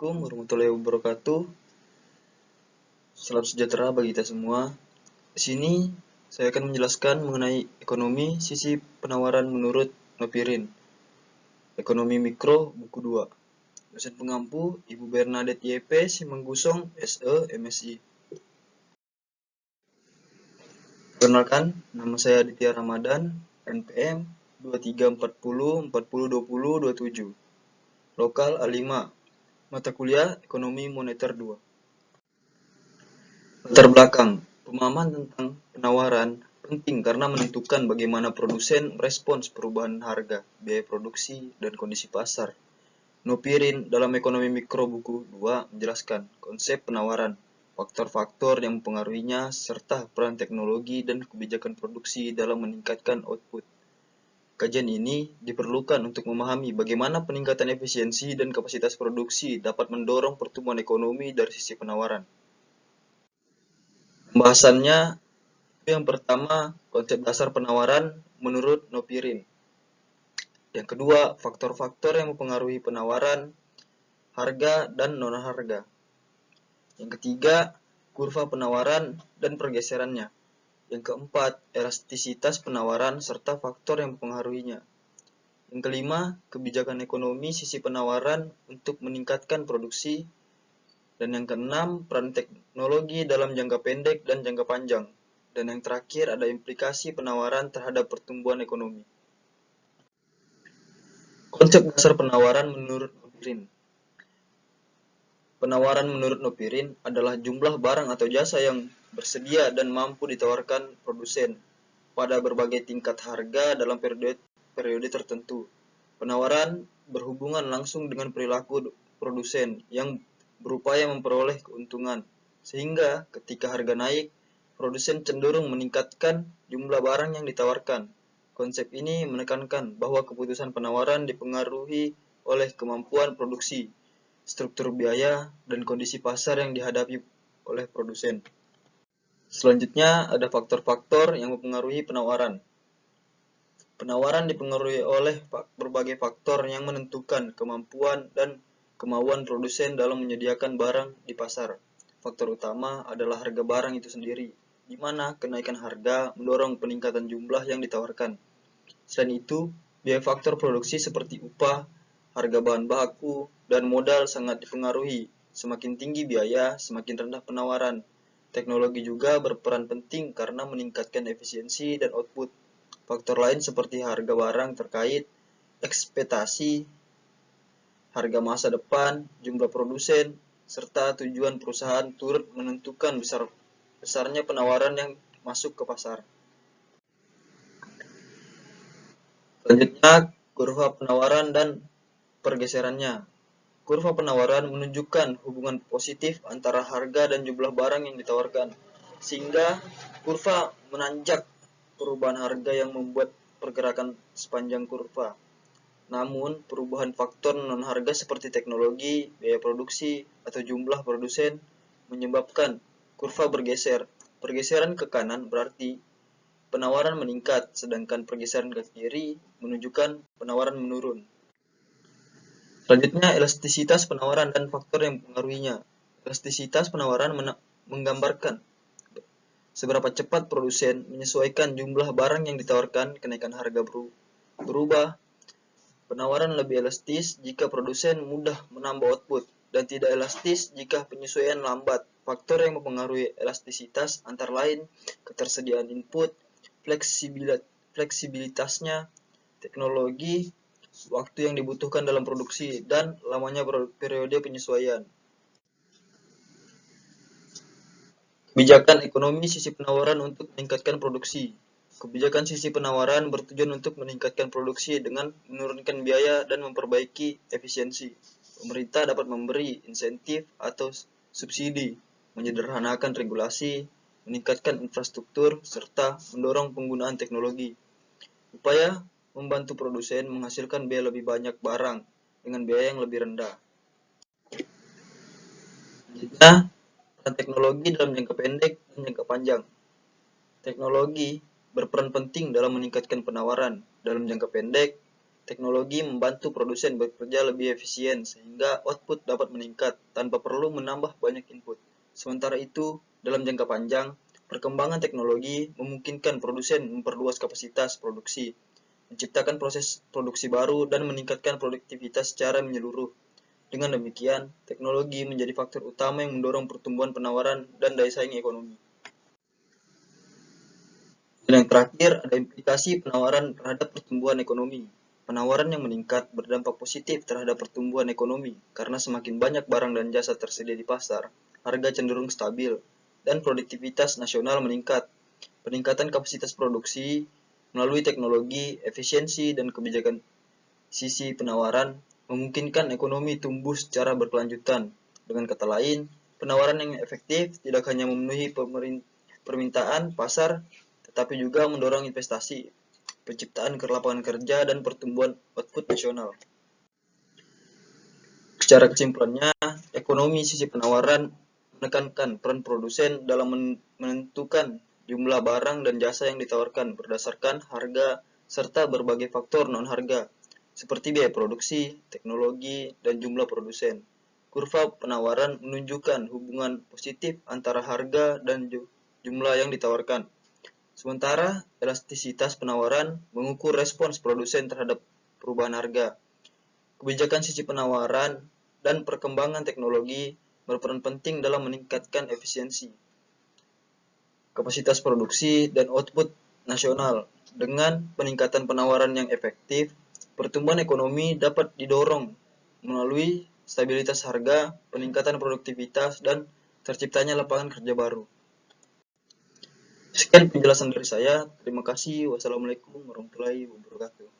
Assalamualaikum warahmatullahi wabarakatuh. Salam sejahtera bagi kita semua. Di sini saya akan menjelaskan mengenai ekonomi sisi penawaran menurut Nopirin. Ekonomi Mikro buku 2. Dosen pengampu Ibu Bernadette YP Simanggusong SE MSI. Perkenalkan, nama saya Aditya Ramadan, NPM 2340402027. Lokal A5. Mata kuliah Ekonomi Moneter 2. Latar belakang, pemahaman tentang penawaran penting karena menentukan bagaimana produsen merespons perubahan harga, biaya produksi, dan kondisi pasar. Nopirin dalam Ekonomi Mikro buku 2 menjelaskan konsep penawaran, faktor-faktor yang mempengaruhinya, serta peran teknologi dan kebijakan produksi dalam meningkatkan output. Kajian ini diperlukan untuk memahami bagaimana peningkatan efisiensi dan kapasitas produksi dapat mendorong pertumbuhan ekonomi dari sisi penawaran. Pembahasannya, yang pertama, konsep dasar penawaran menurut Nopirin. Yang kedua, faktor-faktor yang mempengaruhi penawaran, harga, dan non-harga. Yang ketiga, kurva penawaran dan pergeserannya. Yang keempat, elastisitas penawaran serta faktor yang mempengaruhinya. Yang kelima, kebijakan ekonomi sisi penawaran untuk meningkatkan produksi. Dan yang keenam, peran teknologi dalam jangka pendek dan jangka panjang. Dan yang terakhir ada implikasi penawaran terhadap pertumbuhan ekonomi. Konsep dasar penawaran menurut Nopirin. Penawaran menurut Nopirin adalah jumlah barang atau jasa yang bersedia dan mampu ditawarkan produsen pada berbagai tingkat harga dalam periode tertentu. Penawaran berhubungan langsung dengan perilaku produsen yang berupaya memperoleh keuntungan, sehingga ketika harga naik, produsen cenderung meningkatkan jumlah barang yang ditawarkan. Konsep ini menekankan bahwa keputusan penawaran dipengaruhi oleh kemampuan produksi, struktur biaya, dan kondisi pasar yang dihadapi oleh produsen. Selanjutnya ada faktor-faktor yang mempengaruhi penawaran. Penawaran dipengaruhi oleh berbagai faktor yang menentukan kemampuan dan kemauan produsen dalam menyediakan barang di pasar. Faktor utama adalah harga barang itu sendiri, di mana kenaikan harga mendorong peningkatan jumlah yang ditawarkan. Selain itu, biaya faktor produksi seperti upah, harga bahan baku, dan modal sangat dipengaruhi. Semakin tinggi biaya, semakin rendah penawaran. Teknologi juga berperan penting karena meningkatkan efisiensi dan output. Faktor lain seperti harga barang terkait, ekspektasi, harga masa depan, jumlah produsen, serta tujuan perusahaan turut menentukan besarnya penawaran yang masuk ke pasar. Selanjutnya, kurva penawaran dan pergeserannya. Kurva penawaran menunjukkan hubungan positif antara harga dan jumlah barang yang ditawarkan, sehingga kurva menanjak perubahan harga yang membuat pergerakan sepanjang kurva. Namun, perubahan faktor non-harga seperti teknologi, biaya produksi, atau jumlah produsen menyebabkan kurva bergeser. Pergeseran ke kanan berarti penawaran meningkat, sedangkan pergeseran ke kiri menunjukkan penawaran menurun. Selanjutnya, elastisitas penawaran dan faktor yang mempengaruhinya. Elastisitas penawaran menggambarkan seberapa cepat produsen menyesuaikan jumlah barang yang ditawarkan. Kenaikan harga berubah. Penawaran lebih elastis jika produsen mudah menambah output dan tidak elastis jika penyesuaian lambat. Faktor yang mempengaruhi elastisitas antara lain ketersediaan input, fleksibilitasnya, teknologi, waktu yang dibutuhkan dalam produksi, dan lamanya periode penyesuaian. Kebijakan ekonomi sisi penawaran untuk meningkatkan produksi. Kebijakan sisi penawaran bertujuan untuk meningkatkan produksi dengan menurunkan biaya dan memperbaiki efisiensi. Pemerintah dapat memberi insentif atau subsidi, menyederhanakan regulasi, meningkatkan infrastruktur, serta mendorong penggunaan teknologi. Upaya membantu produsen menghasilkan biaya lebih banyak barang dengan biaya yang lebih rendah. Selanjutnya, peran teknologi dalam jangka pendek dan jangka panjang. Teknologi berperan penting dalam meningkatkan penawaran. Dalam jangka pendek, Teknologi membantu produsen bekerja lebih efisien sehingga output dapat meningkat tanpa perlu menambah banyak input. Sementara itu, dalam jangka panjang, perkembangan teknologi memungkinkan produsen memperluas kapasitas produksi, menciptakan proses produksi baru, dan meningkatkan produktivitas secara menyeluruh. Dengan demikian, teknologi menjadi faktor utama yang mendorong pertumbuhan penawaran dan daya saing ekonomi. Dan yang terakhir, ada implikasi penawaran terhadap pertumbuhan ekonomi. Penawaran yang meningkat berdampak positif terhadap pertumbuhan ekonomi karena semakin banyak barang dan jasa tersedia di pasar, harga cenderung stabil, dan produktivitas nasional meningkat. Peningkatan kapasitas produksi melalui teknologi, efisiensi, dan kebijakan sisi penawaran memungkinkan ekonomi tumbuh secara berkelanjutan. Dengan kata lain, penawaran yang efektif tidak hanya memenuhi permintaan pasar, tetapi juga mendorong investasi, penciptaan lapangan kerja, dan pertumbuhan output nasional. Secara kesimpulannya, ekonomi sisi penawaran menekankan peran produsen dalam menentukan jumlah barang dan jasa yang ditawarkan berdasarkan harga serta berbagai faktor non-harga, seperti biaya produksi, teknologi, dan jumlah produsen. Kurva penawaran menunjukkan hubungan positif antara harga dan jumlah yang ditawarkan. Sementara elastisitas penawaran mengukur respons produsen terhadap perubahan harga. Kebijakan sisi penawaran dan perkembangan teknologi berperan penting dalam meningkatkan efisiensi, kapasitas produksi, dan output nasional. Dengan peningkatan penawaran yang efektif, pertumbuhan ekonomi dapat didorong melalui stabilitas harga, peningkatan produktivitas, dan terciptanya lapangan kerja baru. Sekian penjelasan dari saya. Terima kasih. Wassalamualaikum warahmatullahi wabarakatuh.